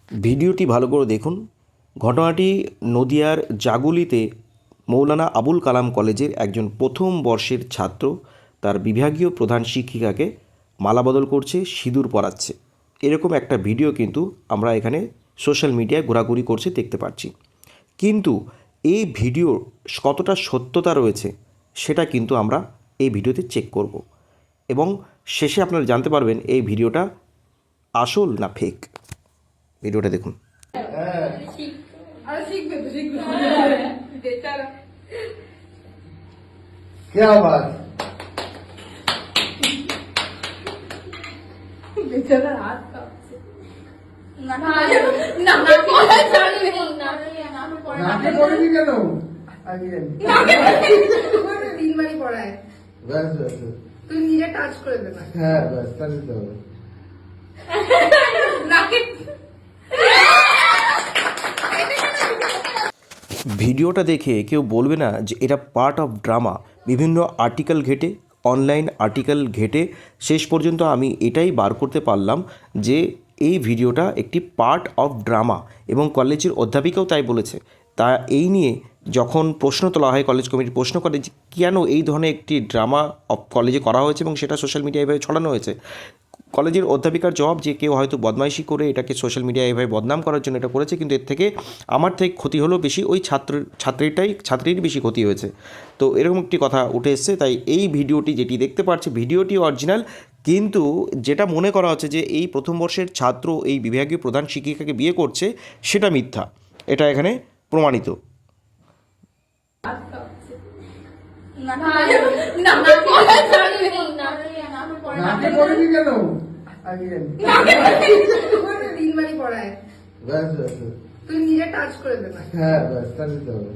ভিডিওটি ভালো করে দেখুন। ঘটনাটি নদিয়ার জাগুলিতে মৌলানা আবুল কালাম কলেজের একজন প্রথম বর্ষের ছাত্র তার বিভাগীয় প্রধান শিক্ষিকাকে মালাবদল করছে, সিঁদুর পরাচ্ছে। এরকম একটা ভিডিও কিন্তু আমরা এখানে সোশ্যাল মিডিয়ায় ঘোরাঘুরি করছে দেখতে পাচ্ছি। কিন্তু এই ভিডিওর কতটা সত্যতা রয়েছে সেটা কিন্তু আমরা এই ভিডিওতে চেক করব এবং শেষে আপনারা জানতে পারবেন এই ভিডিওটা আসল না ফেক। ভিডিওটা দেখুন। क्या बात बेचारा हाथ कांपছে नाके पड़ेगी কেন আগে তিনবারই পড়ায় ব্যাস ব্যাস তুই নিজে টাচ করে দে না হ্যাঁ ব্যাস তাহলে তো হবে নাকে ভিডিওটা দেখে কেউ বলবে না যে এটা পার্ট অফ ড্রামা। বিভিন্ন আর্টিকেল ঘেটে, অনলাইন আর্টিকেল ঘেটে শেষ পর্যন্ত আমি এটাই বার করতে পারলাম যে এই ভিডিওটা একটি পার্ট অফ ড্রামা এবং কলেজের অধ্যাপিকাও তাই বলেছে। তা এই নিয়ে যখন প্রশ্ন তোলা হয়, কলেজ কমিটি প্রশ্ন করে যে কেন এই ধরনের একটি ড্রামা কলেজে করা হয়েছে এবং সেটা সোশ্যাল মিডিয়ায় এভাবে ছড়ানো হয়েছে, কলেজের অধ্যাপিকার জবাব যে কেউ হয়তো বদমাইশি করে এটাকে সোশ্যাল মিডিয়ায় এভাবে বদনাম করার জন্য এটা করেছে, কিন্তু এর থেকে আমার থেকে ক্ষতি হলো বেশি ওই ছাত্রীর বেশি ক্ষতি হয়েছে। তো এরকম একটি কথা উঠে এসছে। তাই এই ভিডিওটি যেটি দেখতে পাচ্ছে ভিডিওটি অরিজিনাল, কিন্তু যেটা মনে করা হচ্ছে যে এই প্রথম বর্ষের ছাত্র এই বিভাগীয় প্রধান শিক্ষিকাকে বিয়ে করছে সেটা মিথ্যা। এটা এখানে প্রমাণিত। নাকে পড়েगी কেন আগে তিনবারই পড়ায় ব্যাস ব্যাস তুই নিজে টাচ করে দে না হ্যাঁ ব্যাস তাহলে তো হবে